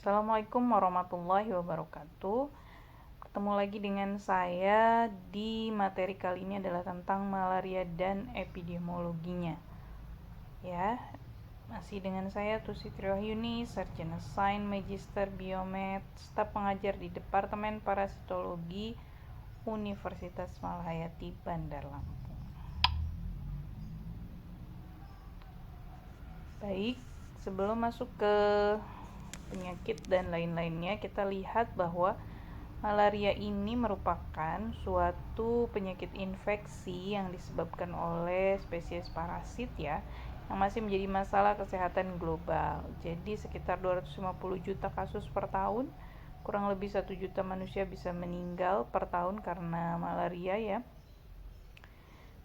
Assalamualaikum warahmatullahi wabarakatuh. Ketemu lagi dengan saya di materi kali ini adalah tentang malaria dan epidemiologinya. Ya, masih dengan saya Tusi Triwahyuni, Sarjana Sains Magister Biomed, staf pengajar di Departemen Parasitologi Universitas Malahayati Bandar Lampung. Baik, sebelum masuk ke penyakit dan lain-lainnya, kita lihat bahwa malaria ini merupakan suatu penyakit infeksi yang disebabkan oleh spesies parasit ya, yang masih menjadi masalah kesehatan global. Jadi sekitar 250 juta kasus per tahun, kurang lebih 1 juta manusia bisa meninggal per tahun karena malaria ya.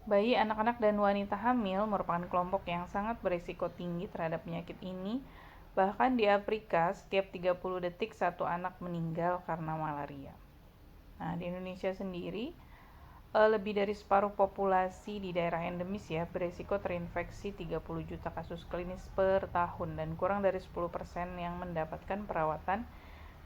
Bayi, anak-anak, dan wanita hamil merupakan kelompok yang sangat berisiko tinggi terhadap penyakit ini. Bahkan di Afrika, setiap 30 detik satu anak meninggal karena malaria. Nah, di Indonesia sendiri, lebih dari separuh populasi di daerah endemis ya berisiko terinfeksi 30 juta kasus klinis per tahun dan kurang dari 10% yang mendapatkan perawatan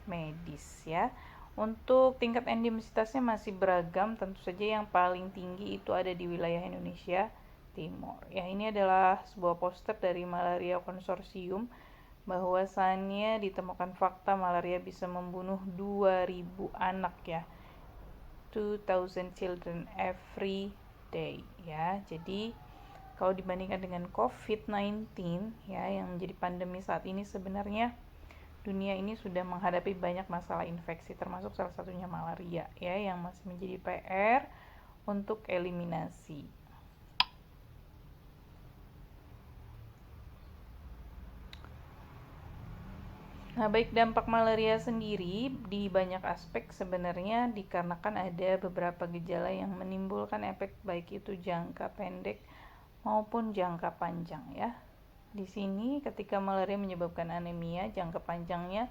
medis ya. Untuk tingkat endemisitasnya masih beragam, tentu saja yang paling tinggi itu ada di wilayah Indonesia Timur. Ya, ini adalah sebuah poster dari Malaria Konsorsium bahwasannya ditemukan fakta malaria bisa membunuh 2000 anak ya. 2000 children every day ya. Jadi kalau dibandingkan dengan COVID-19 ya yang menjadi pandemi saat ini, sebenarnya dunia ini sudah menghadapi banyak masalah infeksi termasuk salah satunya malaria ya yang masih menjadi PR untuk eliminasi. Nah, baik dampak malaria sendiri di banyak aspek sebenarnya dikarenakan ada beberapa gejala yang menimbulkan efek baik itu jangka pendek maupun jangka panjang ya. Di sini ketika malaria menyebabkan anemia, jangka panjangnya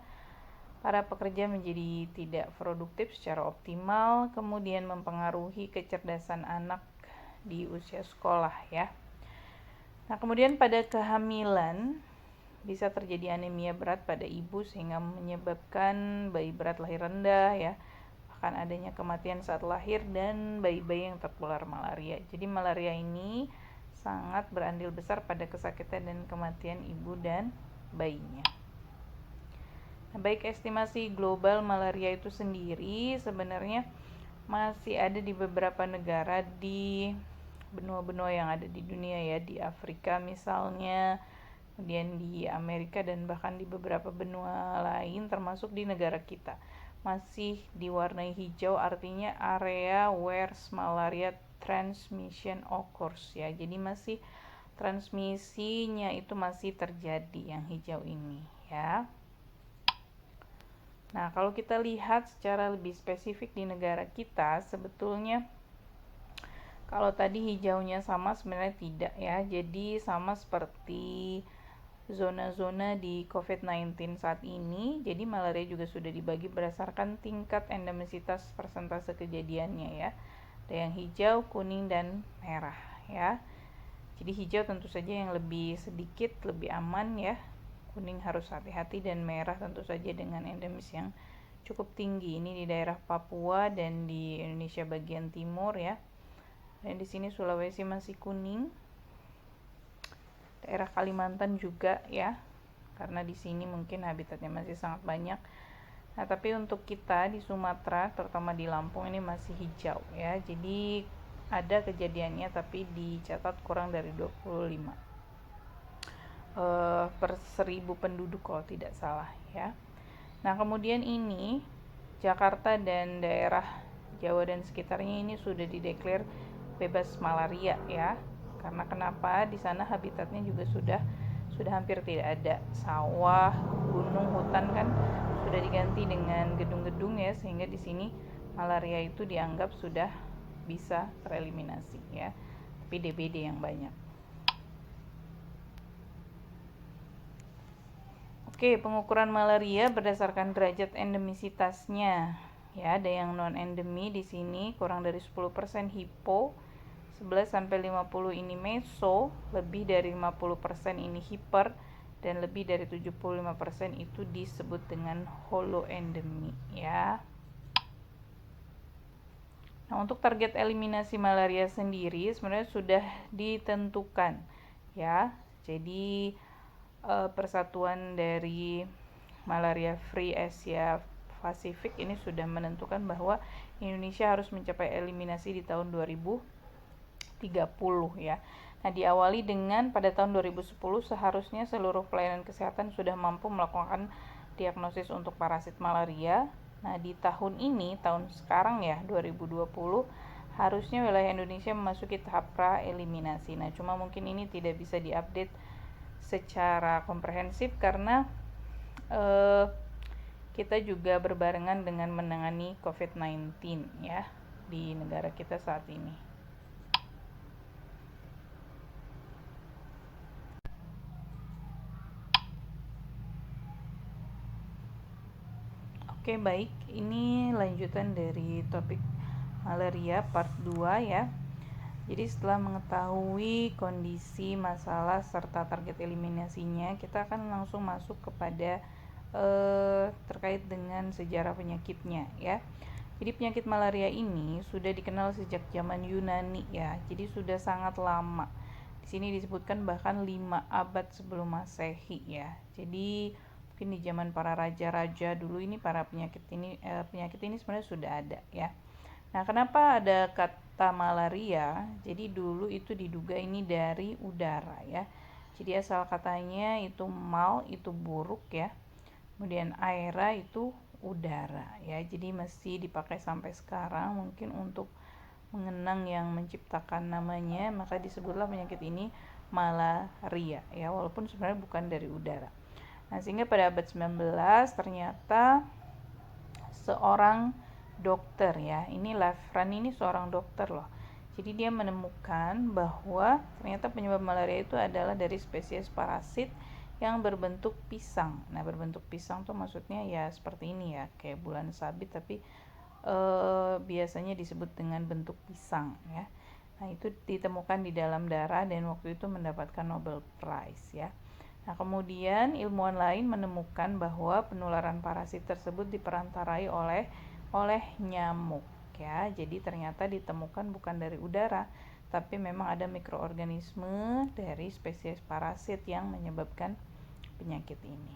para pekerja menjadi tidak produktif secara optimal, kemudian mempengaruhi kecerdasan anak di usia sekolah ya. Nah, kemudian pada kehamilan bisa terjadi anemia berat pada ibu sehingga menyebabkan bayi berat lahir rendah ya. Bahkan adanya kematian saat lahir dan bayi-bayi yang tertular malaria. Jadi malaria ini sangat berandil besar pada kesakitan dan kematian ibu dan bayinya. Nah, baik estimasi global malaria itu sendiri sebenarnya masih ada di beberapa negara di benua-benua yang ada di dunia ya, di Afrika misalnya, kemudian di Amerika dan bahkan di beberapa benua lain termasuk di negara kita. Masih diwarnai hijau artinya area where malaria transmission occurs ya. Jadi masih transmisinya itu masih terjadi yang hijau ini ya. Nah, kalau kita lihat secara lebih spesifik di negara kita, sebetulnya kalau tadi hijaunya sama sebenarnya tidak ya. Jadi sama seperti zona-zona di COVID-19 saat ini. Jadi malaria juga sudah dibagi berdasarkan tingkat endemisitas persentase kejadiannya ya. Ada yang hijau, kuning, dan merah ya. Jadi hijau tentu saja yang lebih sedikit, lebih aman ya. Kuning harus hati-hati dan merah tentu saja dengan endemis yang cukup tinggi. Ini di daerah Papua dan di Indonesia bagian timur ya. Dan di sini Sulawesi masih kuning. Daerah Kalimantan juga ya. Karena di sini mungkin habitatnya masih sangat banyak. Nah, tapi untuk kita di Sumatera, terutama di Lampung ini masih hijau ya. Jadi ada kejadiannya tapi dicatat kurang dari 25 per 1000 penduduk kalau tidak salah ya. Nah, kemudian ini Jakarta dan daerah Jawa dan sekitarnya ini sudah dideklar bebas malaria ya. Karena kenapa? Di sana habitatnya juga sudah hampir tidak ada, sawah, gunung, hutan kan sudah diganti dengan gedung-gedung ya, sehingga di sini malaria itu dianggap sudah bisa tereliminasi ya. Tapi DBD yang banyak. Oke, pengukuran malaria berdasarkan derajat endemisitasnya. Ya, ada yang non endemi di sini kurang dari 10% hipo, 11 sampai 50 ini meso, lebih dari 50% ini hiper, dan lebih dari 75% itu disebut dengan holoendemi ya. Nah, untuk target eliminasi malaria sendiri sebenarnya sudah ditentukan ya. Jadi Persatuan dari Malaria Free Asia Pasifik ini sudah menentukan bahwa Indonesia harus mencapai eliminasi di tahun 2030 ya. Nah, diawali dengan pada tahun 2010 seharusnya seluruh pelayanan kesehatan sudah mampu melakukan diagnosis untuk parasit malaria. Nah, di tahun ini, tahun sekarang ya, 2020, harusnya wilayah Indonesia memasuki tahap pra-eliminasi. Nah, cuma mungkin ini tidak bisa diupdate secara komprehensif karena kita juga berbarengan dengan menangani COVID-19 ya di negara kita saat ini. Oke, baik. Ini lanjutan dari topik malaria part 2 ya. Jadi setelah mengetahui kondisi, masalah, serta target eliminasinya, kita akan langsung masuk kepada terkait dengan sejarah penyakitnya ya. Jadi penyakit malaria ini sudah dikenal sejak zaman Yunani ya. Jadi sudah sangat lama. Di sini disebutkan bahkan 5 abad sebelum Masehi ya. Jadi mungkin di zaman para raja-raja dulu ini penyakit ini sebenarnya sudah ada ya. Nah, kenapa ada kata malaria? Jadi dulu itu diduga ini dari udara ya. Jadi asal katanya itu mal, itu buruk ya. Kemudian aera itu udara ya. Jadi masih dipakai sampai sekarang mungkin untuk mengenang yang menciptakan namanya, maka disebutlah penyakit ini malaria ya, walaupun sebenarnya bukan dari udara. Nah, sehingga pada abad 19 ternyata seorang dokter ya, ini Lefran ini seorang dokter loh. Jadi dia menemukan bahwa ternyata penyebab malaria itu adalah dari spesies parasit yang berbentuk pisang. Nah, berbentuk pisang tuh maksudnya ya seperti ini ya, kayak bulan sabit tapi biasanya disebut dengan bentuk pisang ya. Nah, itu ditemukan di dalam darah dan waktu itu mendapatkan Nobel Prize ya. Nah, kemudian ilmuwan lain menemukan bahwa penularan parasit tersebut diperantarai oleh nyamuk ya. Jadi ternyata ditemukan bukan dari udara, tapi memang ada mikroorganisme dari spesies parasit yang menyebabkan penyakit ini.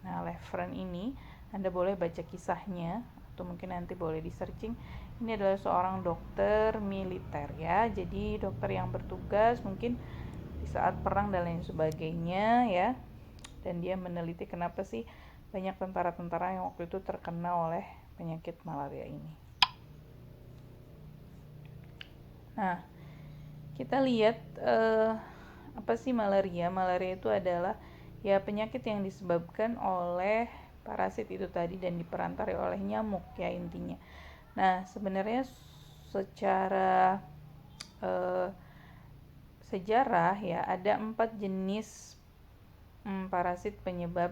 Nah, Lefran ini Anda boleh baca kisahnya atau mungkin nanti boleh di searching. Ini adalah seorang dokter militer ya. Jadi dokter yang bertugas mungkin di saat perang dan lain sebagainya ya. Dan dia meneliti kenapa sih banyak tentara-tentara yang waktu itu terkena oleh penyakit malaria ini. Nah, kita lihat apa sih malaria? Malaria itu adalah ya penyakit yang disebabkan oleh parasit itu tadi dan diperantarai oleh nyamuk ya intinya. Nah, sebenarnya secara sejarah ya ada 4 jenis parasit penyebab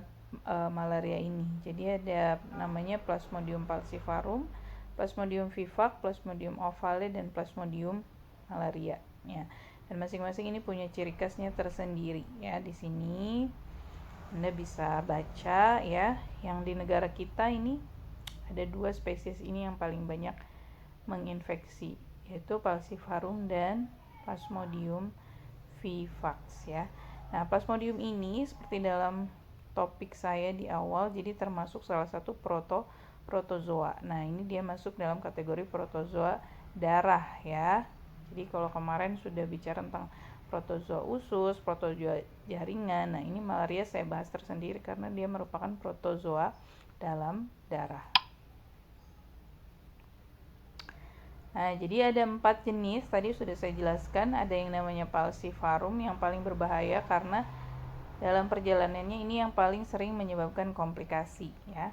malaria ini. Jadi ada namanya Plasmodium falciparum, Plasmodium vivax, Plasmodium ovale, dan Plasmodium malaria ya. Dan masing-masing ini punya ciri khasnya tersendiri ya. Di sini Anda bisa baca ya, yang di negara kita ini ada 2 spesies ini yang paling banyak menginfeksi, yaitu Falciparum dan Plasmodium vivax ya. Nah, Plasmodium ini seperti dalam topik saya di awal, jadi termasuk salah satu protozoa. Nah, ini dia masuk dalam kategori protozoa darah ya. Jadi kalau kemarin sudah bicara tentang protozoa usus, protozoa jaringan. Nah, ini malaria saya bahas tersendiri karena dia merupakan protozoa dalam darah. Nah, jadi ada 4 jenis, tadi sudah saya jelaskan. Ada yang namanya falciparum yang paling berbahaya karena dalam perjalanannya ini yang paling sering menyebabkan komplikasi ya.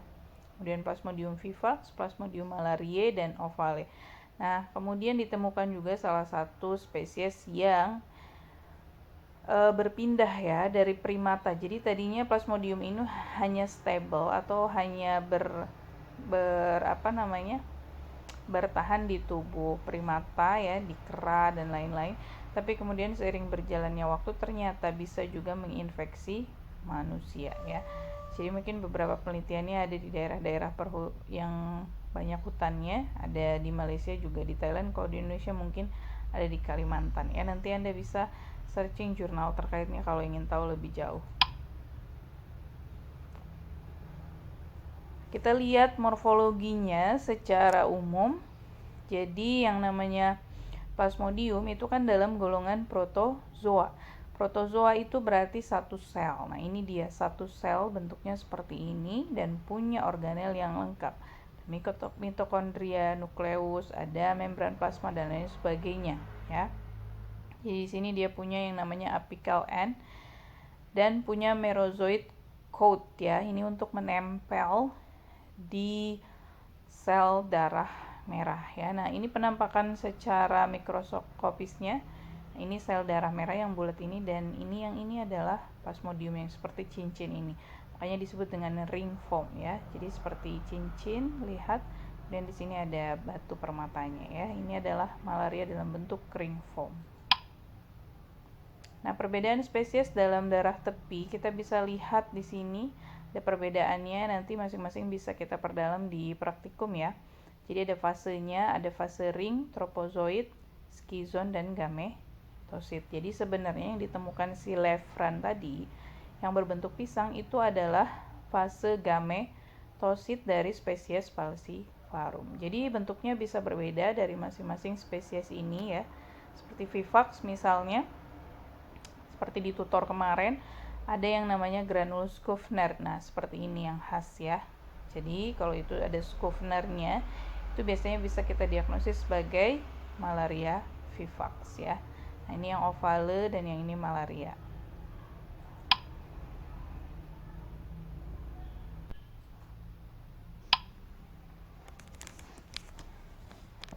Kemudian Plasmodium vivax, Plasmodium malariae, dan ovale. Nah, kemudian ditemukan juga salah satu spesies yang berpindah ya dari primata. Jadi tadinya Plasmodium ini hanya stable atau hanya bertahan di tubuh primata ya, di kera dan lain-lain. Tapi kemudian seiring berjalannya waktu ternyata bisa juga menginfeksi manusia ya. Jadi mungkin beberapa penelitiannya ada di daerah-daerah yang banyak hutannya, ada di Malaysia juga di Thailand, kalau di Indonesia mungkin ada di Kalimantan ya. Nanti Anda bisa searching jurnal terkaitnya kalau ingin tahu lebih jauh. Kita lihat morfologinya secara umum. Jadi yang namanya Plasmodium itu kan dalam golongan protozoa. Protozoa itu berarti satu sel. Nah, ini dia satu sel bentuknya seperti ini dan punya organel yang lengkap. Mitokondria, nukleus, ada membran plasma dan lain sebagainya, ya. Jadi di sini dia punya yang namanya apical end dan punya merozoid coat ya. Ini untuk menempel di sel darah merah ya. Nah, ini penampakan secara mikroskopisnya. Ini sel darah merah yang bulat ini, dan ini yang ini adalah plasmodium yang seperti cincin ini. Makanya disebut dengan ring foam ya. Jadi seperti cincin, lihat. Dan di sini ada batu permatanya ya. Ini adalah malaria dalam bentuk ring foam. Nah, perbedaan spesies dalam darah tepi kita bisa lihat di sini. Ada perbedaannya, nanti masing-masing bisa kita perdalam di praktikum ya. Jadi ada fasenya, ada fase ring, tropozoid, skizon, dan gametosit. Jadi sebenarnya yang ditemukan si Lefran tadi, yang berbentuk pisang, itu adalah fase gametosit dari spesies Falciparum. Jadi bentuknya bisa berbeda dari masing-masing spesies ini ya. Seperti Vivax misalnya, seperti di tutor kemarin, ada yang namanya granulus Schuffner. Nah, seperti ini yang khas ya. Jadi, kalau itu ada Schuffnernya, itu biasanya bisa kita diagnosis sebagai malaria vivax ya. Nah, ini yang ovale dan yang ini malaria.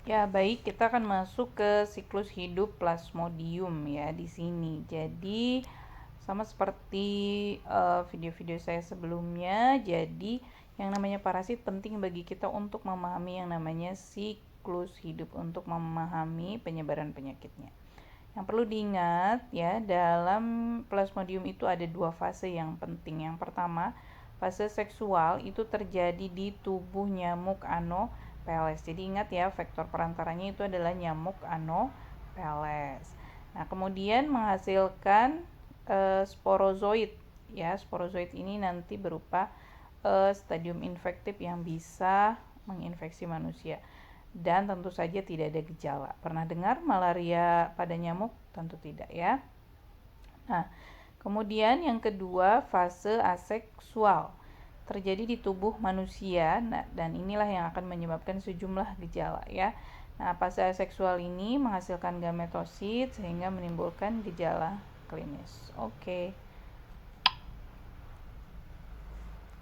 Ya, baik, kita akan masuk ke siklus hidup Plasmodium ya di sini. Jadi, sama seperti video-video saya sebelumnya, jadi yang namanya parasit penting bagi kita untuk memahami yang namanya siklus hidup, untuk memahami penyebaran penyakitnya. Yang perlu diingat ya, dalam Plasmodium itu ada dua fase yang penting. Yang pertama, fase seksual itu terjadi di tubuh nyamuk Anopheles. Jadi ingat ya, vektor perantaranya itu adalah nyamuk Anopheles. Nah, kemudian menghasilkan sporozoid ya. Sporozoid ini nanti berupa stadium infektif yang bisa menginfeksi manusia, dan tentu saja tidak ada gejala. Pernah dengar malaria pada nyamuk? Tentu tidak ya. Nah, kemudian yang kedua, fase aseksual terjadi di tubuh manusia. Nah, dan inilah yang akan menyebabkan sejumlah gejala ya. Nah, fase aseksual ini menghasilkan gametosit sehingga menimbulkan gejala klinis. Oke.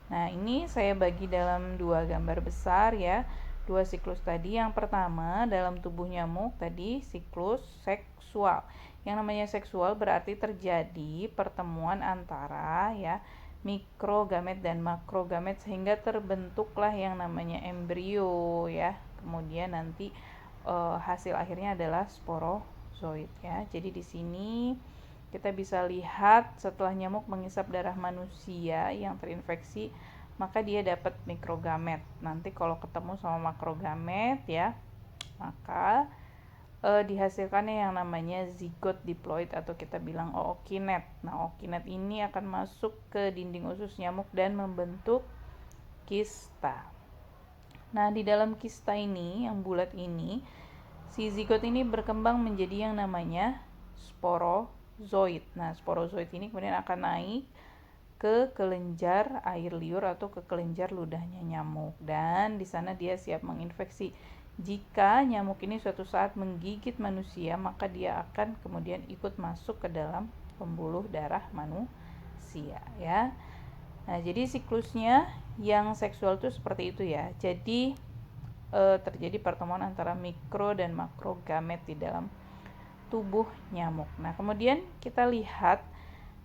Nah, ini saya bagi dalam dua gambar besar ya. Dua siklus tadi. Yang pertama, dalam tubuh nyamuk tadi siklus seksual. Yang namanya seksual berarti terjadi pertemuan antara ya mikrogamet dan makrogamet sehingga terbentuklah yang namanya embrio ya. Kemudian nanti hasil akhirnya adalah sporozoid ya. Jadi di sini kita bisa lihat setelah nyamuk menghisap darah manusia yang terinfeksi, maka dia dapat mikrogamet. Nanti kalau ketemu sama makrogamet ya, maka dihasilkannya yang namanya zigot diploid atau kita bilang ookinet. Nah, ookinet ini akan masuk ke dinding usus nyamuk dan membentuk kista. Nah, di dalam kista ini yang bulat ini, si zigot ini berkembang menjadi yang namanya sporozoid. Nah, sporozoid ini kemudian akan naik ke kelenjar air liur atau ke kelenjar ludahnya nyamuk, dan di sana dia siap menginfeksi. Jika nyamuk ini suatu saat menggigit manusia, maka dia akan kemudian ikut masuk ke dalam pembuluh darah manusia ya. Nah, jadi siklusnya yang seksual itu seperti itu ya. Jadi terjadi pertemuan antara mikro dan makrogamet di dalam tubuh nyamuk. Nah, kemudian kita lihat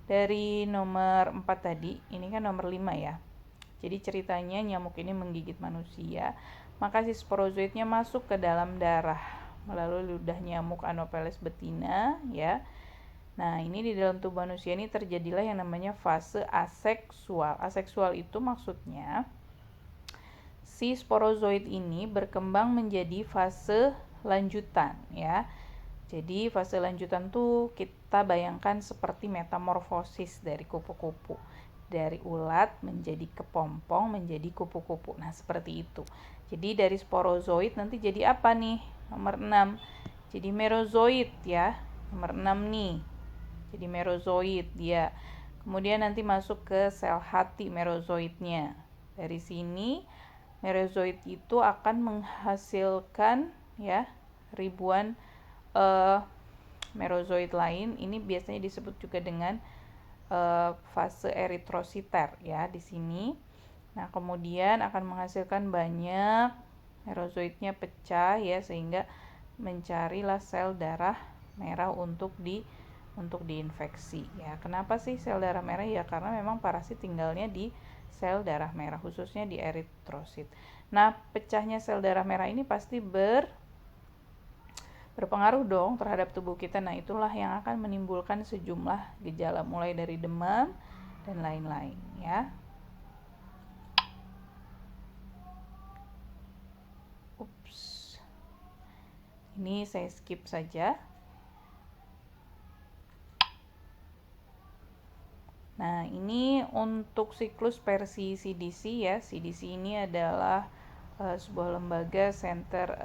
dari nomor 4 tadi, ini kan nomor 5 ya. Jadi ceritanya nyamuk ini menggigit manusia, maka si sporozoidnya masuk ke dalam darah melalui ludah nyamuk Anopheles betina ya. Nah, ini di dalam tubuh manusia ini terjadilah yang namanya fase aseksual. Aseksual itu maksudnya si sporozoid ini berkembang menjadi fase lanjutan ya. Jadi fase lanjutan tuh kita bayangkan seperti metamorfosis dari kupu-kupu. Dari ulat menjadi kepompong menjadi kupu-kupu. Nah, seperti itu. Jadi dari sporozoid nanti jadi apa nih? Nomor 6. Jadi merozoid ya. Nomor 6 nih. Jadi merozoid dia. Kemudian nanti masuk ke sel hati merozoidnya. Dari sini merozoid itu akan menghasilkan ya ribuan merozoid lain. Ini biasanya disebut juga dengan fase eritrositer ya di sini. Nah, kemudian akan menghasilkan banyak merozoidnya pecah ya sehingga mencarilah sel darah merah untuk diinfeksi ya. Kenapa sih sel darah merah? Ya karena memang parasit tinggalnya di sel darah merah, khususnya di eritrosit. Nah, pecahnya sel darah merah ini pasti berpengaruh dong terhadap tubuh kita. Nah, itulah yang akan menimbulkan sejumlah gejala mulai dari demam dan lain-lain ya. Ups. Ini saya skip saja. Nah, ini untuk siklus versi CDC ya. CDC ini adalah sebuah lembaga Center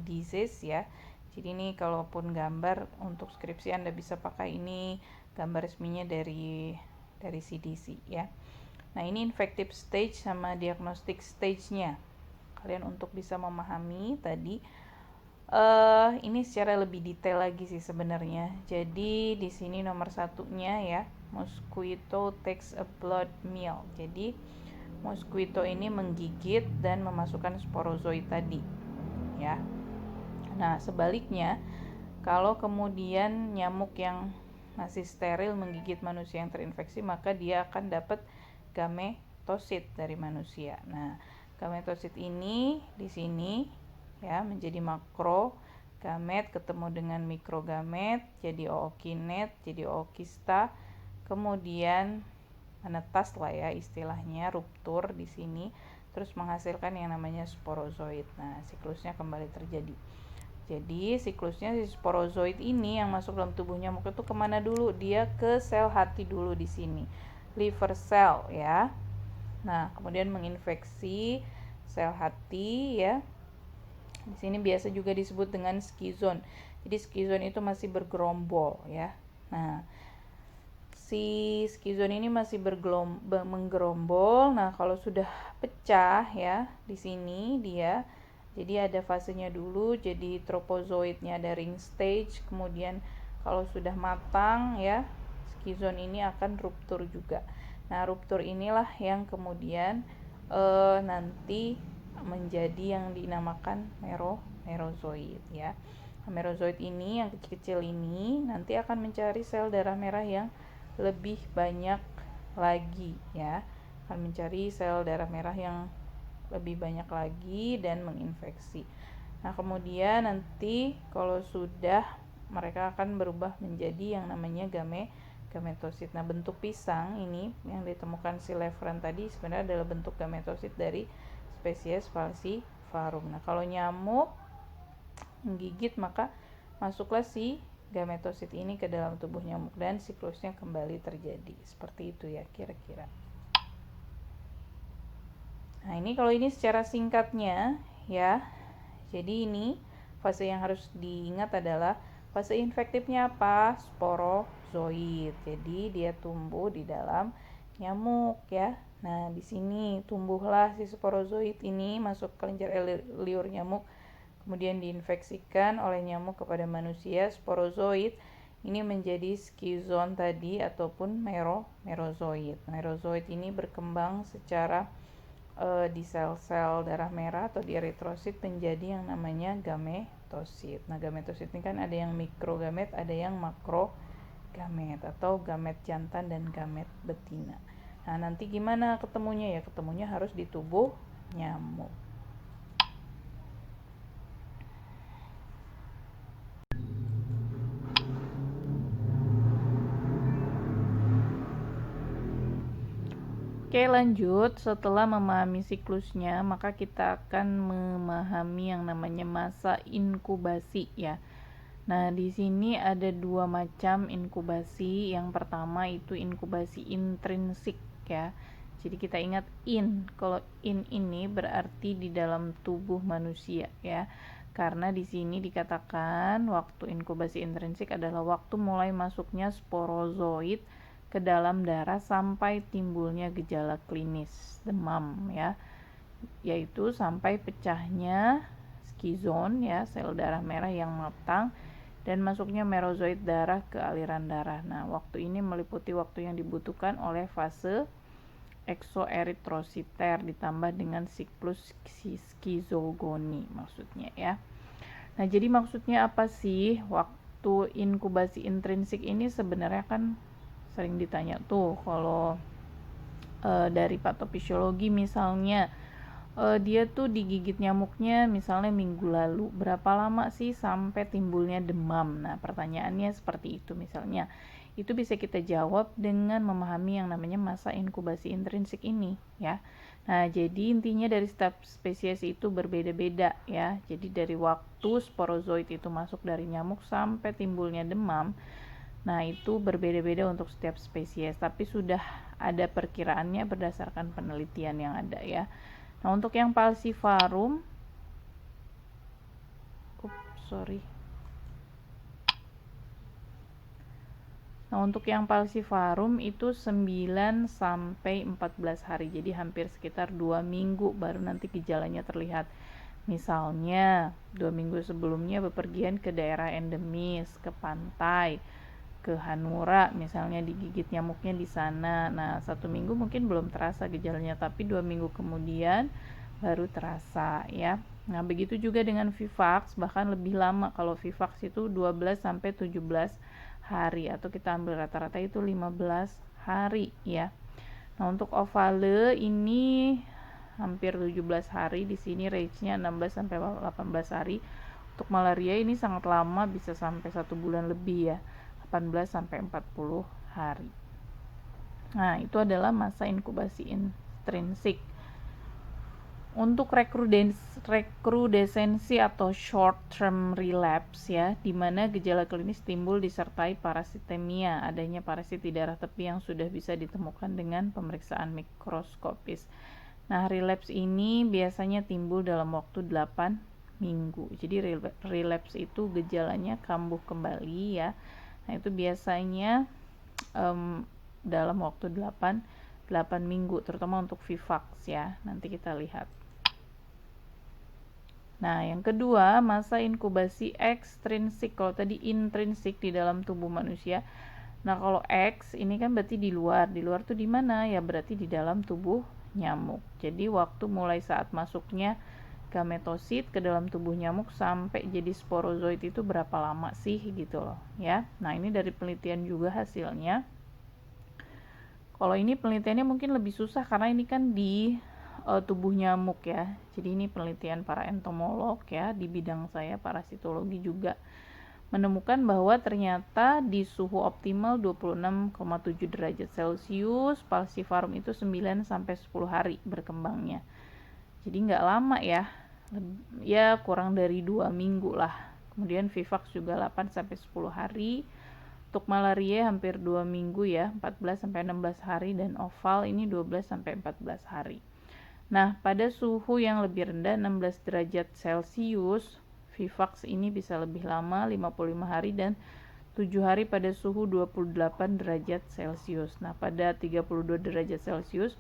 Disease ya. Jadi ini kalaupun gambar untuk skripsi Anda bisa pakai ini gambar resminya dari CDC ya. Nah, ini infective stage sama diagnostic stage-nya. Kalian untuk bisa memahami tadi ini secara lebih detail lagi sih sebenarnya. Jadi di sini nomor satunya ya, mosquito takes a blood meal. Jadi mosquito ini menggigit dan memasukkan sporozoid tadi ya. Nah, sebaliknya kalau kemudian nyamuk yang masih steril menggigit manusia yang terinfeksi, maka dia akan dapat gametosit dari manusia. Nah, gametosit ini di sini ya menjadi makro gamet ketemu dengan mikrogamet, jadi ookinet, jadi ookista, kemudian menetas lah ya istilahnya, ruptur di sini, terus menghasilkan yang namanya sporozoid. Nah, siklusnya kembali terjadi. Jadi siklusnya si sporozoid ini yang masuk dalam tubuh nyamuk itu kemana dulu? Dia ke sel hati dulu di sini, liver cell ya. Nah, kemudian menginfeksi sel hati ya. Di sini biasa juga disebut dengan skizon. Jadi skizon itu masih bergerombol ya. Nah, si skizon ini masih menggerombol. Nah, kalau sudah pecah ya, di sini dia jadi ada fasenya dulu, jadi tropozoidnya ada ring stage, kemudian kalau sudah matang ya, skizon ini akan ruptur juga. Nah, ruptur inilah yang kemudian nanti menjadi yang dinamakan merozoid ya. Merozoid ini yang kecil-kecil ini nanti akan mencari sel darah merah yang lebih banyak lagi ya, akan mencari sel darah merah yang lebih banyak lagi dan menginfeksi. Nah, kemudian nanti kalau sudah mereka akan berubah menjadi yang namanya gametosit. Nah, bentuk pisang ini yang ditemukan si Levran tadi sebenarnya adalah bentuk gametosit dari spesies Falciparum. Nah, kalau nyamuk menggigit maka masuklah si gametosit ini ke dalam tubuh nyamuk dan siklusnya kembali terjadi. Seperti itu ya kira-kira. Nah, ini kalau ini secara singkatnya ya. Jadi ini fase yang harus diingat adalah fase infektifnya apa? Sporozoid. Jadi dia tumbuh di dalam nyamuk ya. Nah, di sini tumbuhlah si sporozoid ini masuk ke kelenjar liur nyamuk, kemudian diinfeksikan oleh nyamuk kepada manusia. Sporozoid ini menjadi skizon tadi ataupun merozoid. Merozoid ini berkembang secara di sel-sel darah merah atau di eritrosit menjadi yang namanya gametosit. Nah, gametosit ini kan ada yang mikrogamet, ada yang makrogamet atau gamet jantan dan gamet betina. Nah, nanti gimana ketemunya ya? Ketemunya harus di tubuh nyamuk. Oke, lanjut. Setelah memahami siklusnya, maka kita akan memahami yang namanya masa inkubasi ya. Nah, di sini ada dua macam inkubasi. Yang pertama itu inkubasi intrinsik ya. Jadi kita ingat kalau ini berarti di dalam tubuh manusia ya. Karena di sini dikatakan waktu inkubasi intrinsik adalah waktu mulai masuknya sporozoid ke dalam darah sampai timbulnya gejala klinis demam ya, yaitu sampai pecahnya skizon ya, sel darah merah yang matang, dan masuknya merozoit darah ke aliran darah. Nah, waktu ini meliputi waktu yang dibutuhkan oleh fase eksoeritrositer ditambah dengan siklus skizogoni maksudnya ya. Nah, jadi maksudnya apa sih waktu inkubasi intrinsik ini? Sebenarnya kan sering ditanya tuh kalau dari patofisiologi misalnya, dia tuh digigit nyamuknya misalnya minggu lalu, berapa lama sih sampai timbulnya demam? Nah, pertanyaannya seperti itu misalnya. Itu bisa kita jawab dengan memahami yang namanya masa inkubasi intrinsik ini ya. Nah, jadi intinya dari setiap spesies itu berbeda-beda ya. Jadi dari waktu sporozoid itu masuk dari nyamuk sampai timbulnya demam, nah itu berbeda-beda untuk setiap spesies, tapi sudah ada perkiraannya berdasarkan penelitian yang ada ya. Nah, untuk yang falciparum, Nah, untuk yang falciparum itu 9 sampai 14 hari. Jadi hampir sekitar 2 minggu baru nanti gejalanya terlihat. Misalnya, 2 minggu sebelumnya bepergian ke daerah endemis, ke pantai, ke Hanura, misalnya digigit nyamuknya di sana. Nah, 1 minggu mungkin belum terasa gejalanya, tapi 2 minggu kemudian baru terasa ya. Nah, begitu juga dengan Vivax, bahkan lebih lama. Kalau Vivax itu 12 sampai 17 hari, atau kita ambil rata-rata itu 15 hari ya. Nah, untuk ovale ini hampir 17 hari, di sini range-nya 16 sampai 18 hari. Untuk malaria ini sangat lama, bisa sampai 1 bulan lebih ya, 18 sampai 40 hari. Nah, itu adalah masa inkubasi intrinsik. Untuk rekrudesensi atau short term relapse ya, di mana gejala klinis timbul disertai parasitemia, adanya parasit di darah tepi yang sudah bisa ditemukan dengan pemeriksaan mikroskopis. Nah, relapse ini biasanya timbul dalam waktu 8 minggu. Jadi relapse itu gejalanya kambuh kembali ya. Nah, itu biasanya dalam waktu 8 minggu, terutama untuk Vivax ya. Nanti kita lihat. Nah, yang kedua, masa inkubasi ekstrinsik. Kalau tadi intrinsik di dalam tubuh manusia. Nah, kalau X ini kan berarti di luar. Di luar tuh di mana? Ya berarti di dalam tubuh nyamuk. Jadi waktu mulai saat masuknya gametosit ke dalam tubuh nyamuk sampai jadi sporozoid itu berapa lama sih gitu loh ya. Nah, ini dari penelitian juga hasilnya. Kalau ini penelitiannya mungkin lebih susah karena ini kan di tubuh nyamuk ya. Jadi ini penelitian para entomolog ya, di bidang saya parasitologi juga menemukan bahwa ternyata di suhu optimal 26,7 derajat Celcius falciparum itu 9 sampai 10 hari berkembangnya. Jadi nggak lama ya. Ya kurang dari 2 minggu lah. Kemudian Vivax juga 8 sampai 10 hari. Untuk malaria hampir 2 minggu ya, 14 sampai 16 hari, dan oval ini 12 sampai 14 hari. Nah, pada suhu yang lebih rendah 16 derajat Celcius, Vivax ini bisa lebih lama 55 hari dan 7 hari pada suhu 28 derajat Celcius. Nah, pada 32 derajat Celcius,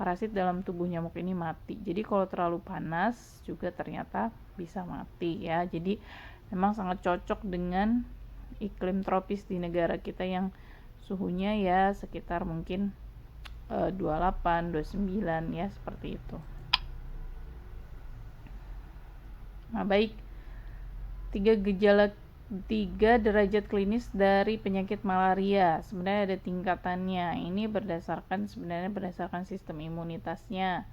parasit dalam tubuh nyamuk ini mati. Jadi kalau terlalu panas juga ternyata bisa mati ya. Jadi memang sangat cocok dengan iklim tropis di negara kita yang suhunya ya sekitar mungkin 28, 29 ya, seperti itu. Nah, baik. 3 derajat klinis dari penyakit malaria. Sebenarnya ada tingkatannya. Ini sebenarnya berdasarkan sistem imunitasnya.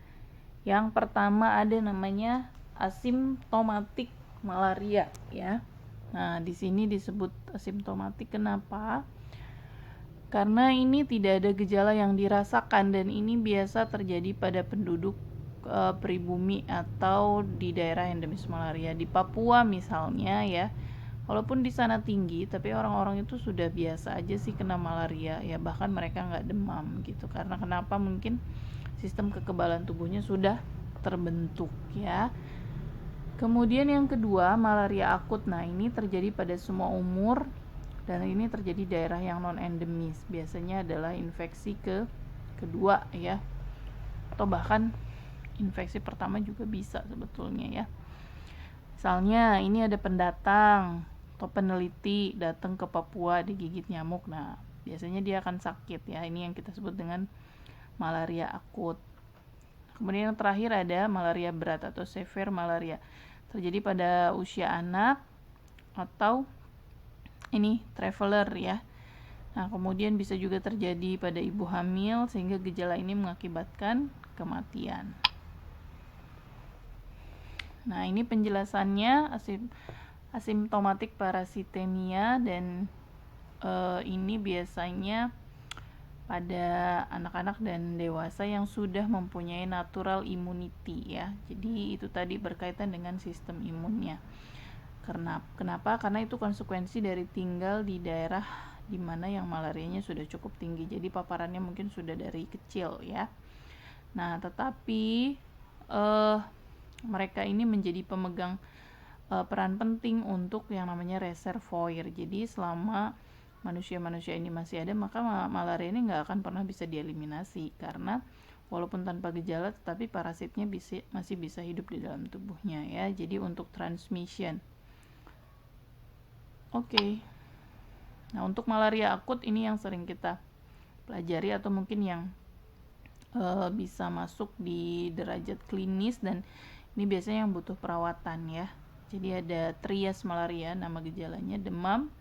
Yang pertama ada namanya asimptomatik malaria ya. Nah, di sini disebut asimptomatik kenapa? Karena ini tidak ada gejala yang dirasakan dan ini biasa terjadi pada penduduk pribumi atau di daerah endemis malaria. Di Papua misalnya ya, walaupun di sana tinggi, tapi orang-orang itu sudah biasa aja sih kena malaria ya, bahkan mereka nggak demam gitu. Karena kenapa? Mungkin sistem kekebalan tubuhnya sudah terbentuk ya. Kemudian yang kedua, malaria akut. Nah, ini terjadi pada semua umur dan ini terjadi daerah yang non endemis. Biasanya adalah infeksi kedua ya. Atau bahkan infeksi pertama juga bisa sebetulnya ya. Misalnya ini ada pendatang atau peneliti datang ke Papua digigit nyamuk. Nah, biasanya dia akan sakit ya. Ini yang kita sebut dengan malaria akut. Kemudian yang terakhir ada malaria berat atau severe malaria. Terjadi pada usia anak atau ini traveler ya. Nah, kemudian bisa juga terjadi pada ibu hamil sehingga gejala ini mengakibatkan kematian. Nah, ini penjelasannya asimptomatik parasitemia dan ini biasanya pada anak-anak dan dewasa yang sudah mempunyai natural immunity ya. Jadi itu tadi berkaitan dengan sistem imunnya. Kenapa? Karena itu konsekuensi dari tinggal di daerah di mana yang malarianya sudah cukup tinggi. Jadi paparannya mungkin sudah dari kecil ya. Nah, tetapi mereka ini menjadi pemegang peran penting untuk yang namanya reservoir. Jadi selama manusia-manusia ini masih ada, maka malaria ini nggak akan pernah bisa dieliminasi karena walaupun tanpa gejala, tetapi parasitnya masih bisa hidup di dalam tubuhnya ya. Jadi untuk transmission. Oke. Nah, untuk malaria akut ini yang sering kita pelajari atau mungkin yang bisa masuk di derajat klinis dan ini biasanya yang butuh perawatan ya. Jadi ada trias malaria, nama gejalanya demam,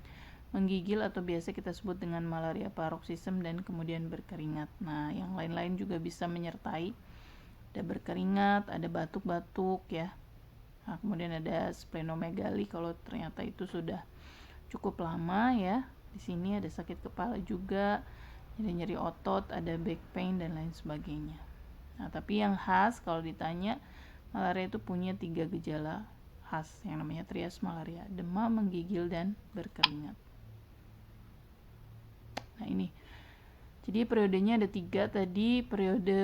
menggigil atau biasa kita sebut dengan malaria paroxysm dan kemudian berkeringat. Nah, yang lain-lain juga bisa menyertai. Ada berkeringat, ada batuk-batuk ya. Nah, kemudian ada splenomegali kalau ternyata itu sudah cukup lama ya. Di sini ada sakit kepala juga, ada nyeri otot, ada back pain dan lain sebagainya. Nah, tapi yang khas kalau ditanya, malaria itu punya 3 gejala khas yang namanya trias malaria, demam, menggigil, dan berkeringat. Nah, ini. Jadi periodenya ada 3 tadi. Periode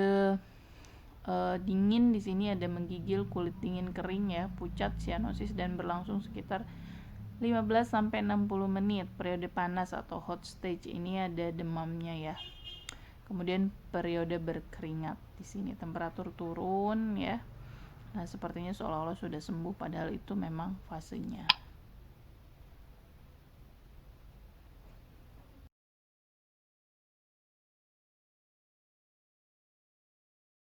dingin di sini ada menggigil, kulit dingin kering ya, pucat, sianosis dan berlangsung sekitar 15 sampai 60 menit. Periode panas atau hot stage ini ada demamnya ya. Kemudian periode berkeringat. Di sini temperatur turun ya. Nah, sepertinya seolah-olah sudah sembuh padahal itu memang fasenya.